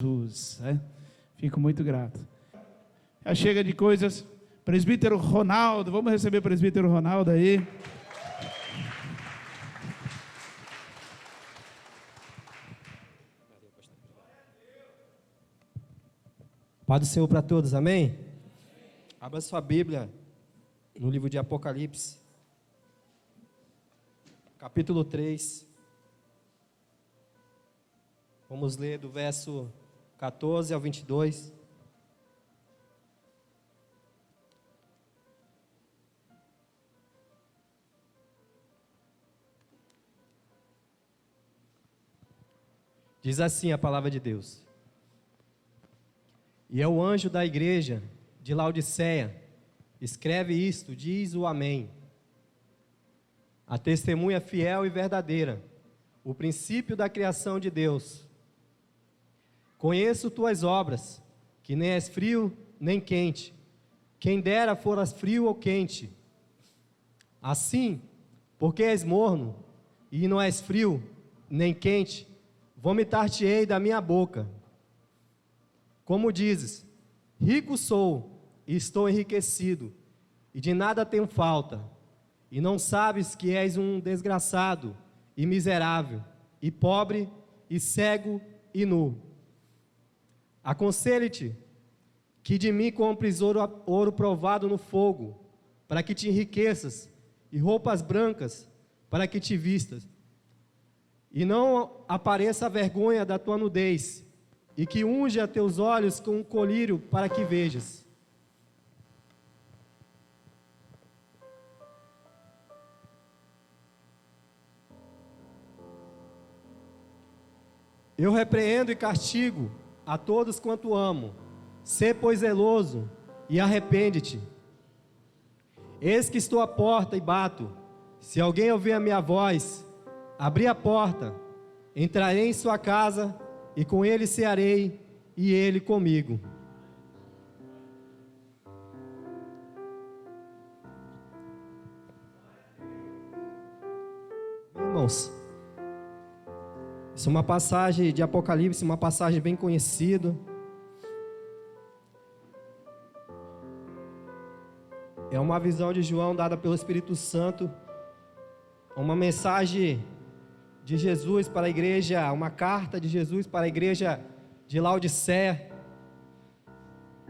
Jesus, Fico muito grato. Já chega de coisas. Presbítero Ronaldo, vamos receber o presbítero Ronaldo aí. Paz do Senhor para todos, amém? Abra sua Bíblia no livro de Apocalipse, capítulo 3. Vamos ler do verso 14 ao 22. Diz assim a palavra de Deus: E é o anjo da igreja de Laodiceia, escreve isto, diz o Amém. A testemunha fiel e verdadeira, o princípio da criação de Deus. Conheço tuas obras, que nem és frio nem quente. Quem dera foras frio ou quente. Assim, porque és morno e não és frio nem quente, vomitar-te-ei da minha boca. Como dizes, rico sou e estou enriquecido, e de nada tenho falta, e não sabes que és um desgraçado e miserável, e pobre, e cego, e nu. Aconselho-te que de mim compres ouro provado no fogo, para que te enriqueças, e roupas brancas, para que te vistas, e não apareça a vergonha da tua nudez, e que unja teus olhos com um colírio para que vejas. Eu repreendo e castigo a todos quanto amo. Sê, pois, zeloso e arrepende-te. Eis que estou à porta e bato. Se alguém ouvir a minha voz, abrir a porta, entrarei em sua casa, e com ele cearei, e ele comigo. Irmãos, isso é uma passagem de Apocalipse, uma passagem bem conhecida. É uma visão de João dada pelo Espírito Santo, uma mensagem de Jesus para a igreja, uma carta de Jesus para a igreja de Laodiceia.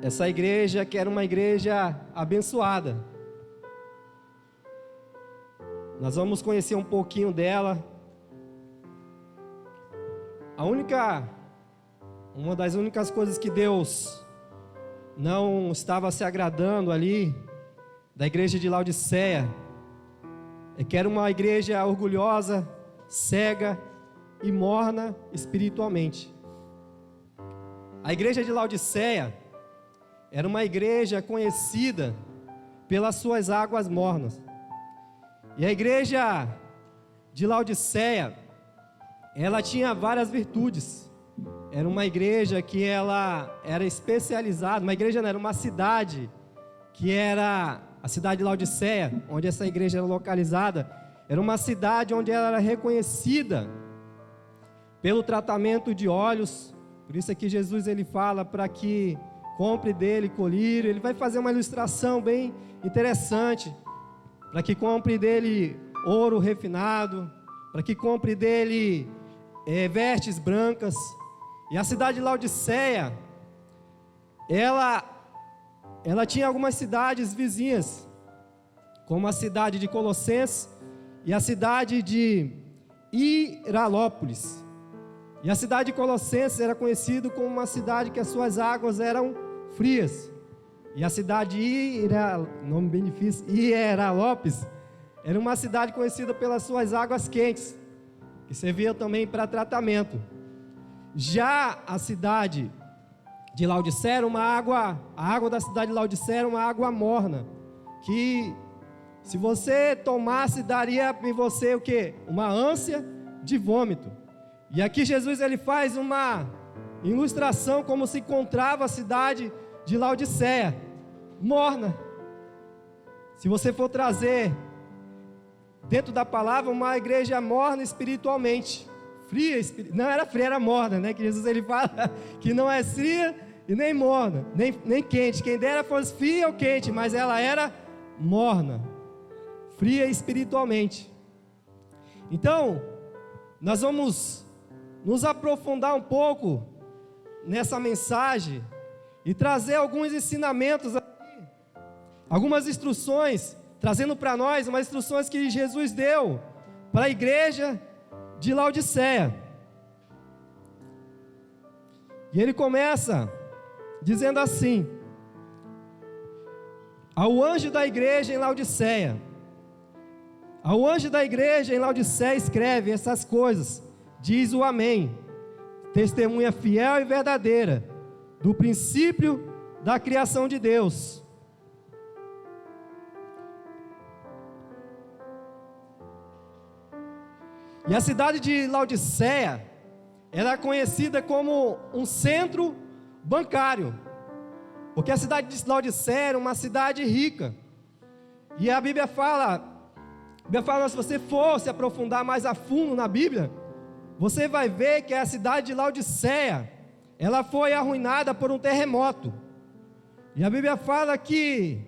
Essa igreja que era uma igreja abençoada. Nós vamos conhecer um pouquinho dela. Uma das únicas coisas que Deus não estava se agradando ali, da igreja de Laodiceia, é que era uma igreja orgulhosa, cega e morna espiritualmente. A igreja de Laodiceia era uma igreja conhecida pelas suas águas mornas. E a igreja de Laodiceia, ela tinha várias virtudes. Era uma igreja que ela era especializada, uma igreja não, era uma cidade, que era a cidade de Laodiceia, onde essa igreja era localizada. Era uma cidade onde ela era reconhecida pelo tratamento de olhos. Por isso aqui Jesus ele fala para que compre dele colírio. Ele vai fazer uma ilustração bem interessante, para que compre dele ouro refinado, para que compre dele vestes brancas. E a cidade de Laodiceia, ela tinha algumas cidades vizinhas, como a cidade de Colossenses e a cidade de Hierapolis. E a cidade de Colossenses era conhecida como uma cidade que as suas águas eram frias. E a cidade de nome bem difícil, Hierapolis, era uma cidade conhecida pelas suas águas quentes, que serviam também para tratamento. Já a cidade de Laodiceia era a água da cidade de Laodiceia era uma água morna, que se você tomasse, daria em você o quê? Uma ânsia de vômito. E aqui Jesus ele faz uma ilustração como se encontrava a cidade de Laodiceia, morna. Se você for trazer dentro da palavra, uma igreja morna espiritualmente, fria, não era fria, era morna, né? Que Jesus ele fala que não é fria e nem morna, nem quente. Quem dera fosse fria ou quente, mas ela era morna, fria espiritualmente. Então, nós vamos nos aprofundar um pouco nessa mensagem e trazer alguns ensinamentos aqui, algumas instruções, trazendo para nós umas instruções que Jesus deu para a igreja de Laodiceia. E ele começa dizendo assim: ao anjo da igreja em Laodiceia, ao anjo da igreja em Laodiceia escreve essas coisas, diz o Amém, testemunha fiel e verdadeira, do princípio da criação de Deus. E a cidade de Laodiceia era conhecida como um centro bancário, porque a cidade de Laodiceia era uma cidade rica. E a Bíblia fala, se você for se aprofundar mais a fundo na Bíblia, você vai ver que a cidade de Laodiceia, ela foi arruinada por um terremoto. E a Bíblia fala que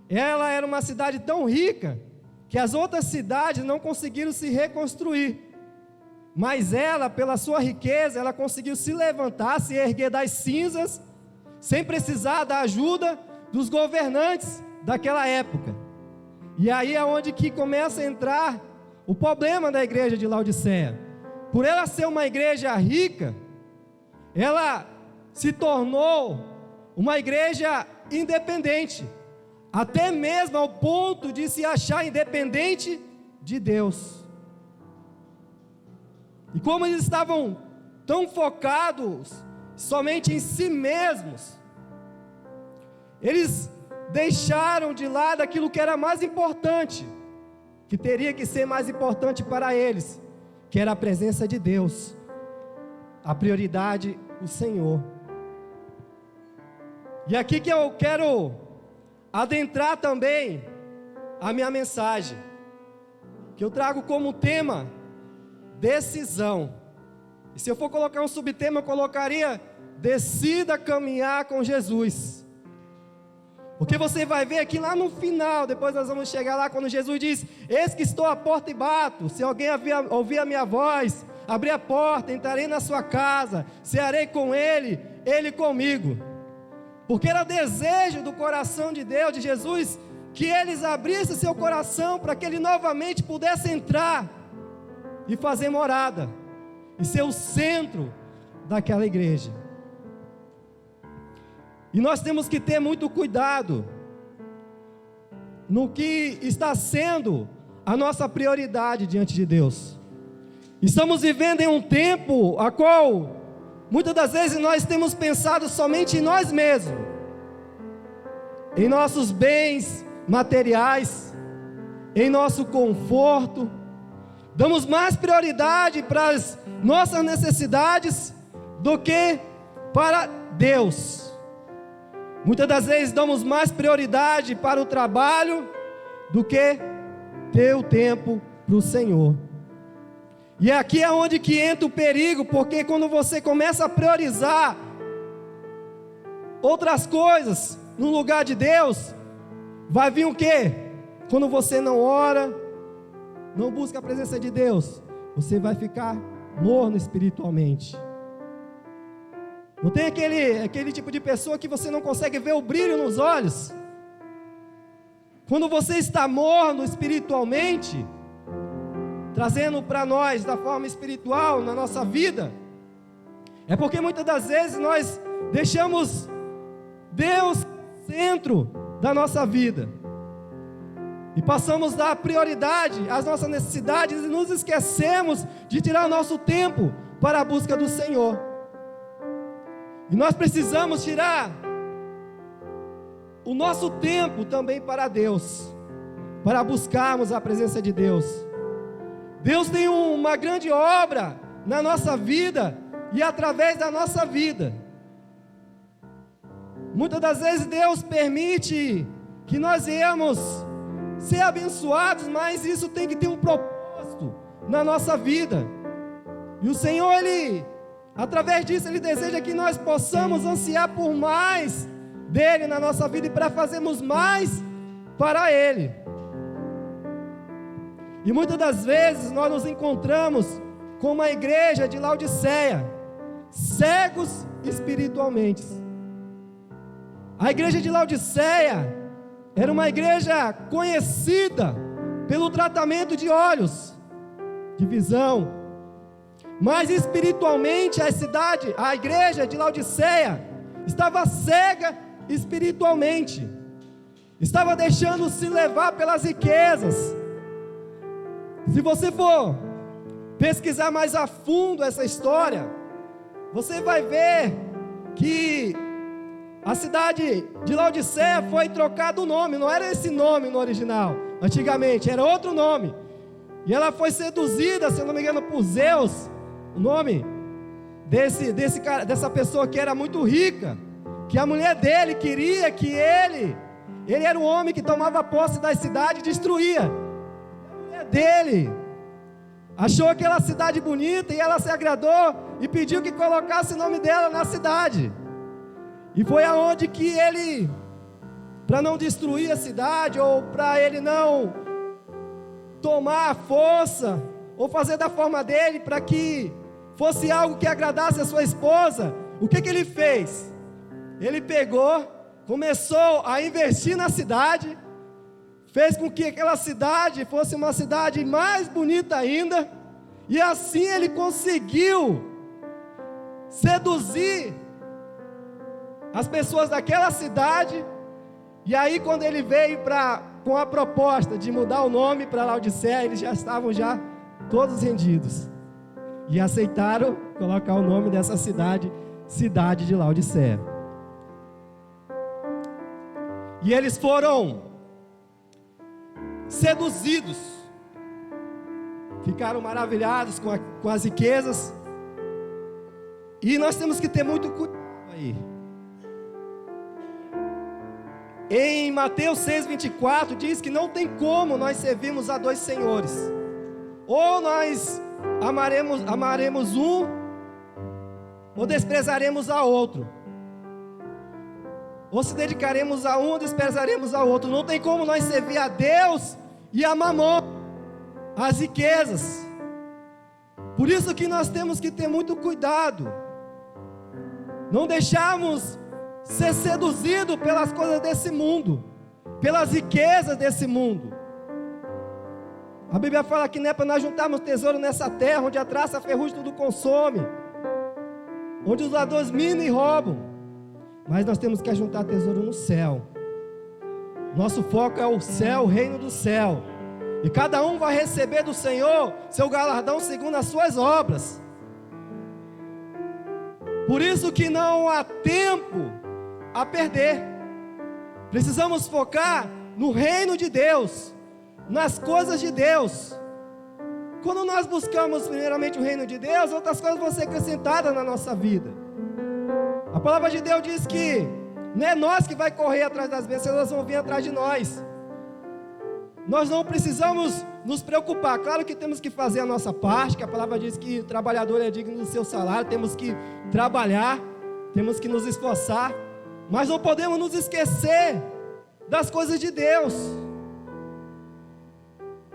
ela era uma cidade tão rica que as outras cidades não conseguiram se reconstruir, mas ela, pela sua riqueza, ela conseguiu se levantar, se erguer das cinzas, sem precisar da ajuda dos governantes daquela época. E aí é onde que começa a entrar o problema da igreja de Laodiceia. Por ela ser uma igreja rica, ela se tornou uma igreja independente, até mesmo ao ponto de se achar independente de Deus. E como eles estavam tão focados somente em si mesmos, eles deixaram de lado aquilo que era mais importante, que teria que ser mais importante para eles, que era a presença de Deus, a prioridade, o Senhor. E aqui que eu quero adentrar também a minha mensagem, que eu trago como tema decisão. E se eu for colocar um subtema, eu colocaria: decida caminhar com Jesus. Porque você vai ver aqui lá no final, depois nós vamos chegar lá, quando Jesus diz: eis que estou à porta e bato, se alguém ouvir a minha voz, abrir a porta, entrarei na sua casa, cearei com ele, ele comigo. Porque era desejo do coração de Deus, de Jesus, que eles abrissem seu coração para que ele novamente pudesse entrar e fazer morada, e ser o centro daquela igreja. E nós temos que ter muito cuidado no que está sendo a nossa prioridade diante de Deus. Estamos vivendo em um tempo a qual muitas das vezes nós temos pensado somente em nós mesmos, em nossos bens materiais, em nosso conforto. Damos mais prioridade para as nossas necessidades do que para Deus. Muitas das vezes damos mais prioridade para o trabalho do que ter o tempo para o Senhor. E aqui é onde que entra o perigo, porque quando você começa a priorizar outras coisas no lugar de Deus, vai vir o quê? Quando você não ora, não busca a presença de Deus, você vai ficar morno espiritualmente. Não tem aquele tipo de pessoa que você não consegue ver o brilho nos olhos? Quando você está morno espiritualmente, trazendo para nós da forma espiritual na nossa vida, é porque muitas das vezes nós deixamos Deus no centro da nossa vida e passamos a dar prioridade às nossas necessidades e nos esquecemos de tirar o nosso tempo para a busca do Senhor. E nós precisamos tirar o nosso tempo também para Deus, para buscarmos a presença de Deus. Deus tem uma grande obra na nossa vida e através da nossa vida. Muitas das vezes Deus permite que nós venhamos ser abençoados, mas isso tem que ter um propósito na nossa vida. E o Senhor, Ele, através disso, Ele deseja que nós possamos ansiar por mais dEle na nossa vida e para fazermos mais para Ele. E muitas das vezes nós nos encontramos com uma igreja de Laodiceia, cegos espiritualmente. A igreja de Laodiceia era uma igreja conhecida pelo tratamento de olhos, de visão, mas espiritualmente a igreja de Laodiceia estava cega espiritualmente, estava deixando se levar pelas riquezas. Se você for pesquisar mais a fundo essa história, você vai ver que a cidade de Laodiceia foi trocado o nome, não era esse nome no original, antigamente, era outro nome. E ela foi seduzida, se eu não me engano, por Zeus, o nome dessa pessoa que era muito rica, que a mulher dele queria que ele era o homem que tomava posse da cidade e destruía. A mulher dele achou aquela cidade bonita e ela se agradou e pediu que colocasse o nome dela na cidade. E foi aonde que ele, para não destruir a cidade, ou para ele não tomar a força, ou fazer da forma dele, para que fosse algo que agradasse a sua esposa, o que ele fez? Ele pegou, começou a investir na cidade, fez com que aquela cidade fosse uma cidade mais bonita ainda, e assim ele conseguiu seduzir as pessoas daquela cidade. E aí quando ele veio com a proposta de mudar o nome para Laodiceia, eles já estavam todos rendidos, e aceitaram colocar o nome dessa cidade de Laodiceia. E eles foram seduzidos, ficaram maravilhados com as riquezas. E nós temos que ter muito cuidado aí. Em Mateus 6,24 diz que não tem como nós servirmos a dois senhores. Ou nós amaremos um, ou desprezaremos a outro. Ou se dedicaremos a um, ou desprezaremos a outro. Não tem como nós servir a Deus e a Mamon, as riquezas. Por isso que nós temos que ter muito cuidado, não deixarmos ser seduzido pelas coisas desse mundo, pelas riquezas desse mundo. A Bíblia fala que não é para nós juntarmos tesouro nessa terra, onde a traça, a ferrugem tudo consome, onde os ladrões minam e roubam, mas nós temos que juntar tesouro no céu. Nosso foco é o céu, o reino do céu, e cada um vai receber do Senhor seu galardão segundo as suas obras. Por isso que não há tempo a perder. Precisamos focar no reino de Deus, nas coisas de Deus. Quando nós buscamos primeiramente o reino de Deus, outras coisas vão ser acrescentadas na nossa vida. A palavra de Deus diz que não é nós que vai correr atrás das bênçãos, elas vão vir atrás de nós. Nós não precisamos nos preocupar. Claro que temos que fazer a nossa parte, que a palavra diz que o trabalhador é digno do seu salário, temos que trabalhar, temos que nos esforçar, mas não podemos nos esquecer das coisas de Deus.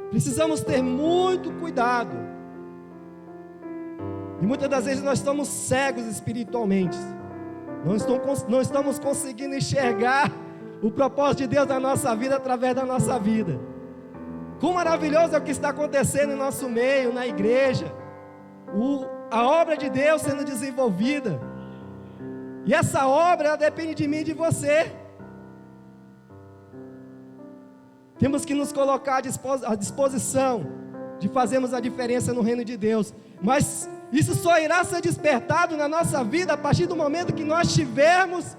Precisamos ter muito cuidado. E muitas das vezes nós estamos cegos espiritualmente, não estamos conseguindo enxergar o propósito de Deus na nossa vida, através da nossa vida. Quão maravilhoso é o que está acontecendo em nosso meio, na igreja, a obra de Deus sendo desenvolvida. E essa obra, ela depende de mim e de você. Temos que nos colocar à disposição de fazermos a diferença no reino de Deus. Mas isso só irá ser despertado na nossa vida a partir do momento que nós tivermos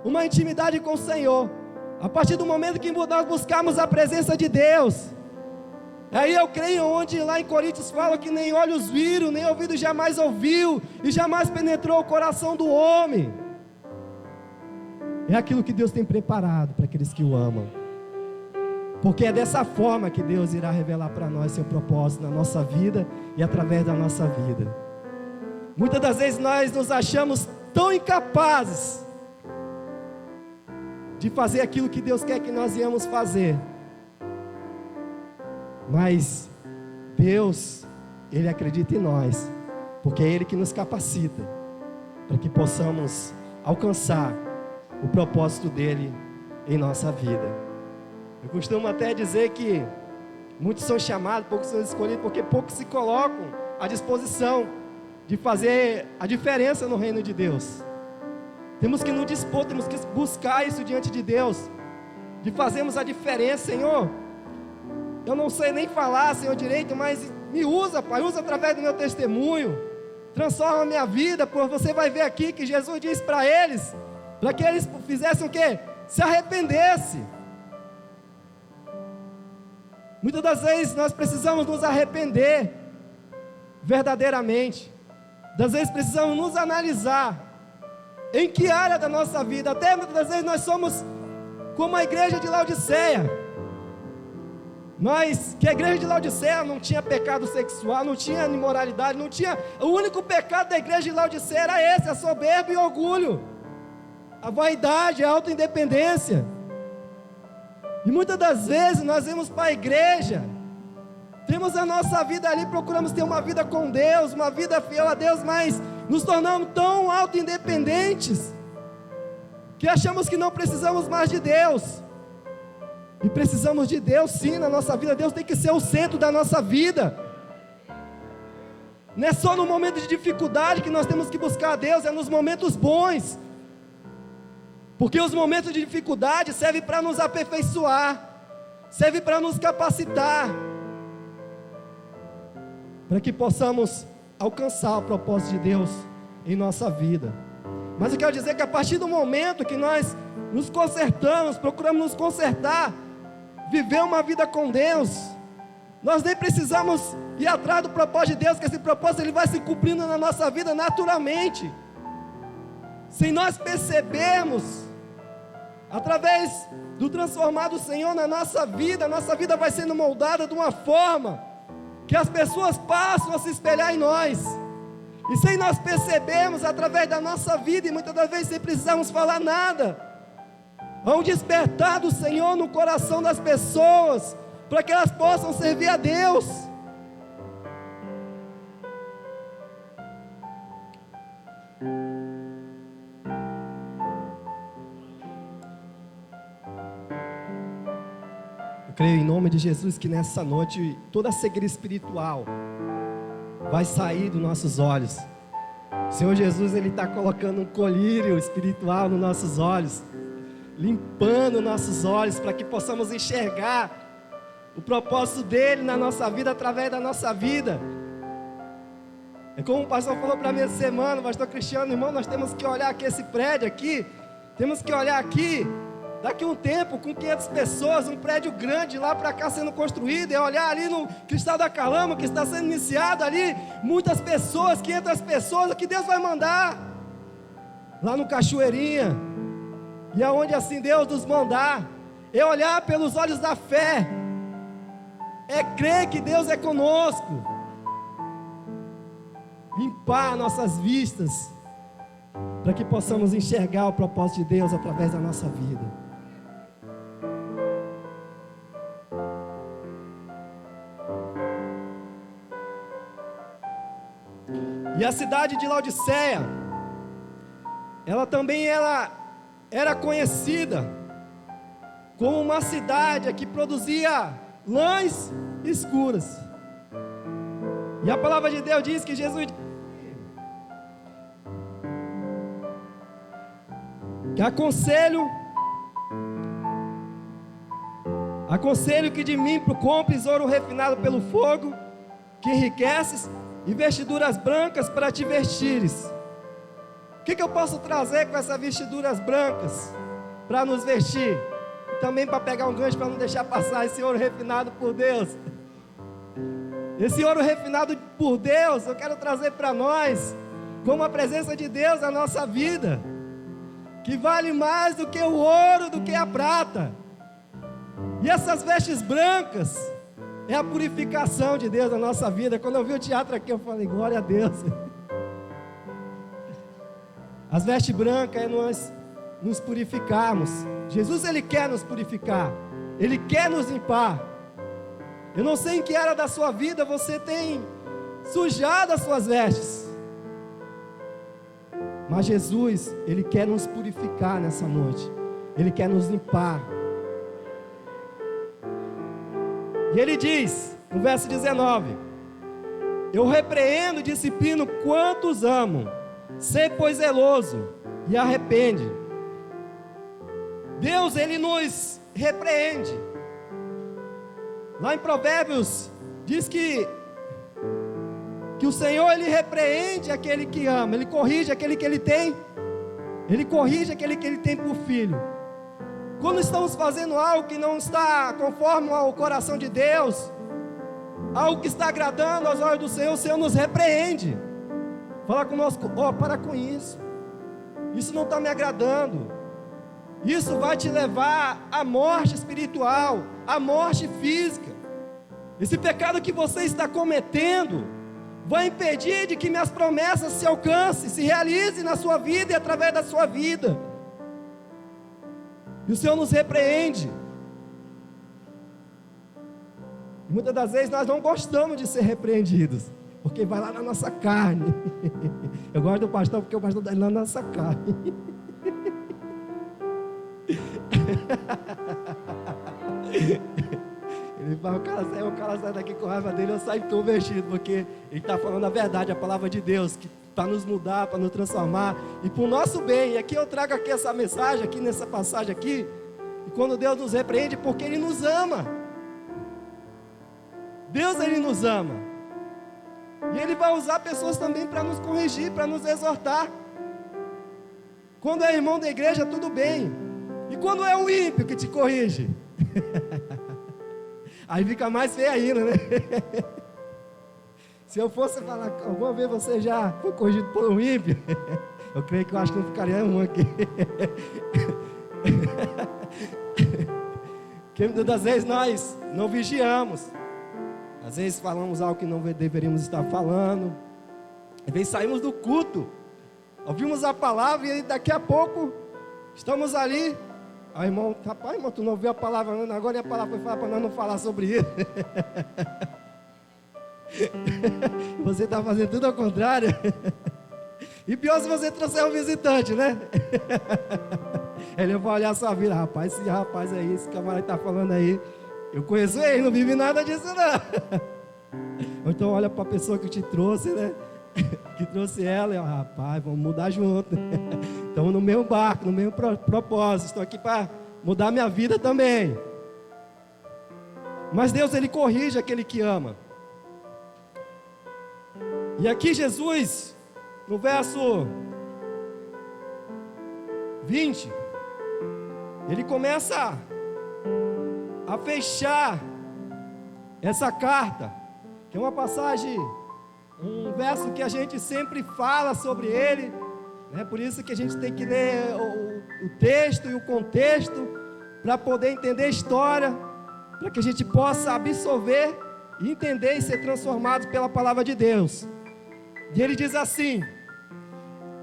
uma intimidade com o Senhor. A partir do momento que nós buscarmos a presença de Deus. Aí eu creio onde lá em Coríntios fala que nem olhos viram, nem ouvido jamais ouviu, e jamais penetrou o coração do homem. É aquilo que Deus tem preparado para aqueles que o amam. Porque é dessa forma que Deus irá revelar para nós seu propósito na nossa vida e através da nossa vida. Muitas das vezes nós nos achamos tão incapazes de fazer aquilo que Deus quer que nós íamos fazer. Mas Deus, Ele acredita em nós, porque é Ele que nos capacita para que possamos alcançar o propósito dEle em nossa vida. Eu costumo até dizer que muitos são chamados, poucos são escolhidos, porque poucos se colocam à disposição de fazer a diferença no reino de Deus. Temos que nos dispor, temos que buscar isso diante de Deus, de fazermos a diferença. Senhor, eu não sei nem falar, Senhor, direito, mas me usa, Pai, usa através do meu testemunho, transforma a minha vida, porque você vai ver aqui que Jesus disse para eles que eles fizessem o quê? Se arrependessem. Muitas das vezes nós precisamos nos arrepender verdadeiramente. Das vezes precisamos nos analisar em que área da nossa vida. Até muitas das vezes nós somos como a igreja de Laodiceia. Que a igreja de Laodiceia não tinha pecado sexual, não tinha imoralidade, não tinha. O único pecado da igreja de Laodiceia era esse: a soberba e o orgulho, a vaidade, a autoindependência. E muitas das vezes nós vamos para a igreja, temos a nossa vida ali, procuramos ter uma vida com Deus, uma vida fiel a Deus, mas nos tornamos tão autoindependentes que achamos que não precisamos mais de Deus. E precisamos de Deus sim na nossa vida. Deus tem que ser o centro da nossa vida. Não é só no momento de dificuldade que nós temos que buscar a Deus, é nos momentos bons. Porque os momentos de dificuldade servem para nos aperfeiçoar, servem para nos capacitar, para que possamos alcançar o propósito de Deus em nossa vida. Mas eu quero dizer que a partir do momento que nós nos consertamos, procuramos nos consertar, viver uma vida com Deus, nós nem precisamos ir atrás do propósito de Deus, que esse propósito ele vai se cumprindo na nossa vida naturalmente, sem nós percebermos, através do transformar do Senhor na nossa vida. A nossa vida vai sendo moldada de uma forma que as pessoas passam a se espelhar em nós, e sem nós percebermos, através da nossa vida, e muitas das vezes sem precisarmos falar nada, há um despertar do Senhor no coração das pessoas, para que elas possam servir a Deus. Eu creio em nome de Jesus que nessa noite toda a cegueira espiritual vai sair dos nossos olhos. O Senhor Jesus, Ele está colocando um colírio espiritual nos nossos olhos, limpando nossos olhos, para que possamos enxergar o propósito dEle na nossa vida, através da nossa vida. É como o pastor falou para mim essa semana, o pastor Cristiano, irmão, nós temos que olhar aqui esse prédio aqui, temos que olhar aqui, daqui a um tempo, com 500 pessoas, um prédio grande lá para cá sendo construído, e olhar ali no Cristal da Calama, que está sendo iniciado ali, muitas pessoas, 500 pessoas, que Deus vai mandar, lá no Cachoeirinha, e aonde assim Deus nos mandar, é olhar pelos olhos da fé, é crer que Deus é conosco, limpar nossas vistas, para que possamos enxergar o propósito de Deus através da nossa vida. E a cidade de Laodiceia, ela também era conhecida como uma cidade que produzia lãs escuras. E a palavra de Deus diz que Jesus que aconselho que de mim compres ouro refinado pelo fogo, que enriqueces, e vestiduras brancas para te vestires. O que eu posso trazer com essas vestiduras brancas para nos vestir? E também para pegar um gancho, para não deixar passar esse ouro refinado por Deus. Esse ouro refinado por Deus, eu quero trazer para nós, como a presença de Deus na nossa vida, que vale mais do que o ouro, do que a prata. E essas vestes brancas é a purificação de Deus na nossa vida. Quando eu vi o teatro aqui, eu falei, glória a Deus. As vestes brancas é nós nos purificarmos. Jesus, Ele quer nos purificar. Ele quer nos limpar. Eu não sei em que área da sua vida você tem sujado as suas vestes. Mas Jesus, Ele quer nos purificar nessa noite. Ele quer nos limpar. E Ele diz, no verso 19: eu repreendo e disciplino quantos amo. Sê, pois, zeloso e arrepende. Deus, Ele nos repreende. Lá em Provérbios diz que o Senhor, Ele repreende aquele que ama. Ele corrige aquele que Ele tem. Ele corrige aquele que Ele tem por filho. Quando estamos fazendo algo que não está conforme ao coração de Deus, algo que está agradando aos olhos do Senhor, o Senhor nos repreende. Fala conosco: para com isso. Isso não está me agradando. Isso vai te levar à morte espiritual, à morte física. Esse pecado que você está cometendo vai impedir de que minhas promessas se alcancem, se realizem na sua vida e através da sua vida. E o Senhor nos repreende. Muitas das vezes nós não gostamos de ser repreendidos, porque vai lá na nossa carne. Eu gosto do pastor porque o pastor está lá na nossa carne. Ele fala: o cara sai daqui com raiva dele, eu saio convertido, porque ele está falando a verdade, a palavra de Deus, que para nos mudar, para nos transformar, e para o nosso bem. E aqui eu trago aqui essa mensagem, aqui nessa passagem aqui, e quando Deus nos repreende, porque Ele nos ama. Deus, Ele nos ama, e Ele vai usar pessoas também para nos corrigir, para nos exortar. Quando é irmão da igreja, tudo bem. E quando é o ímpio que te corrige? Aí fica mais feio ainda, né? Se eu fosse falar, alguma vez você já foi corrigido por um ímpio? Eu creio que eu acho que não ficaria um aqui. Porque muitas das vezes nós não vigiamos. Às vezes falamos algo que não deveríamos estar falando. Às vezes saímos do culto, ouvimos a palavra e daqui a pouco estamos ali. Aí, irmão, rapaz, irmão, tu não ouviu a palavra, não? Agora a palavra foi falar para nós não falar sobre isso. Você está fazendo tudo ao contrário. E pior se você trouxer um visitante, né? Ele vai olhar a sua vida: rapaz, esse rapaz aí, esse camarada está falando aí, eu conheço ele, não vive nada disso não. Ou então olha para a pessoa que te trouxe, né? Que trouxe ela, e rapaz, vamos mudar junto. Estamos no mesmo barco, no mesmo propósito. Estou aqui para mudar minha vida também. Mas Deus, Ele corrige aquele que ama. E aqui Jesus, no verso 20, Ele começa a fechar essa carta, que é uma passagem, um verso que a gente sempre fala sobre ele, né? Por isso que a gente tem que ler o texto e o contexto, para poder entender a história, para que a gente possa absorver e entender e ser transformado pela palavra de Deus. E ele diz assim: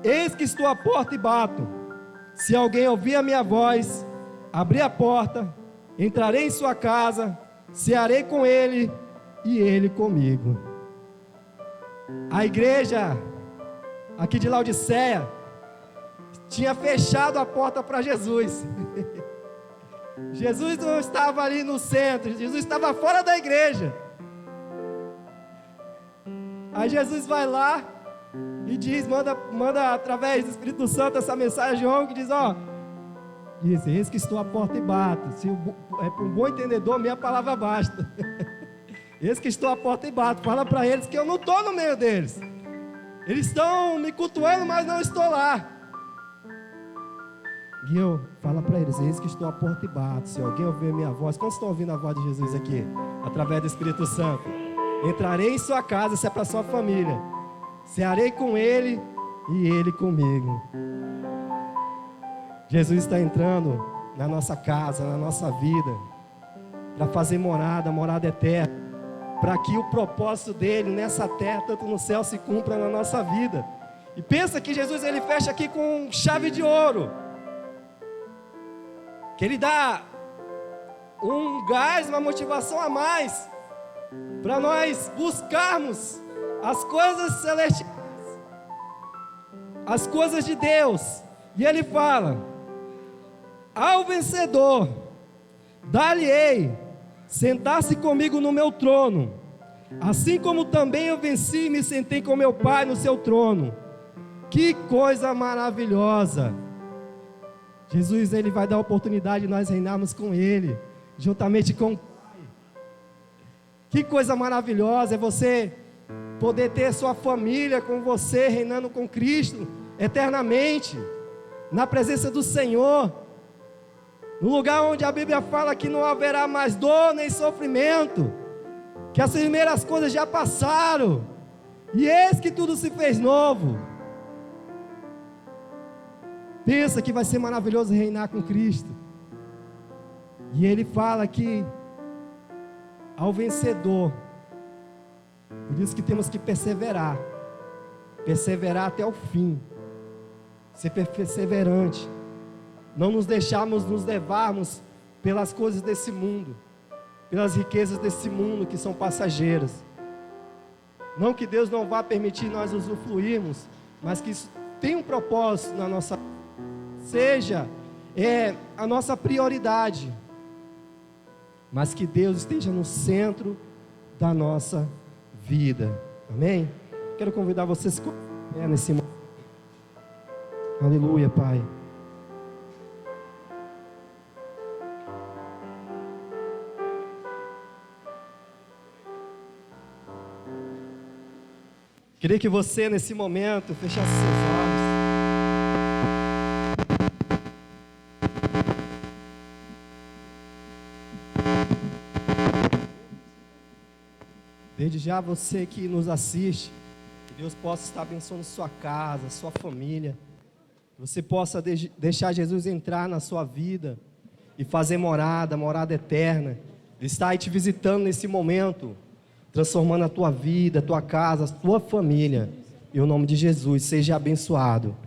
eis que estou à porta e bato. Se alguém ouvir a minha voz, abrir a porta, entrarei em sua casa, cearei com ele e ele comigo. A igreja aqui de Laodiceia tinha fechado a porta para Jesus. Jesus não estava ali no centro, Jesus estava fora da igreja. Aí Jesus vai lá e diz, manda através do Espírito Santo essa mensagem, que diz: diz, eis que estou à porta e bato. Se é para um bom entendedor, minha palavra basta. Eis que estou à porta e bato. Fala para eles que eu não estou no meio deles. Eles estão me cultuando, mas não estou lá. E eu falo para eles: eis que estou à porta e bato. Se alguém ouvir a minha voz. Quantos estão ouvindo a voz de Jesus aqui? Através do Espírito Santo. Entrarei em sua casa, se é para sua família. Cearei com ele e ele comigo. Jesus está entrando na nossa casa, na nossa vida, para fazer morada eterna, para que o propósito dele nessa terra, tanto no céu, se cumpra na nossa vida. E pensa que Jesus ele fecha aqui com chave de ouro. Que ele dá um gás, uma motivação a mais para nós buscarmos as coisas celestiais, as coisas de Deus. E ele fala: ao vencedor dar-lhe-ei sentar-se comigo no meu trono, assim como também eu venci e me sentei com meu Pai no seu trono. Que coisa maravilhosa! Jesus ele vai dar a oportunidade de nós reinarmos com Ele, juntamente com o Pai. Que coisa maravilhosa é você poder ter sua família com você, reinando com Cristo eternamente, na presença do Senhor, no lugar onde a Bíblia fala que não haverá mais dor nem sofrimento, que as primeiras coisas já passaram, e eis que tudo se fez novo. Pensa que vai ser maravilhoso reinar com Cristo. E ele fala que ao vencedor, por isso que temos que perseverar até o fim, ser perseverante, não nos deixarmos nos levarmos pelas coisas desse mundo, pelas riquezas desse mundo que são passageiras. Não que Deus não vá permitir nós usufruirmos, mas que isso tem um propósito na nossa vida, seja a nossa prioridade, mas que Deus esteja no centro da nossa vida. Amém? Quero convidar vocês nesse momento. Aleluia, Pai. Queria que você nesse momento fechasse seus olhos. Desde já você que nos assiste, que Deus possa estar abençoando sua casa, sua família, que você possa deixar Jesus entrar na sua vida e fazer morada eterna. Ele está aí te visitando nesse momento, transformando a tua vida, a tua casa, a tua família. Em nome de Jesus, seja abençoado.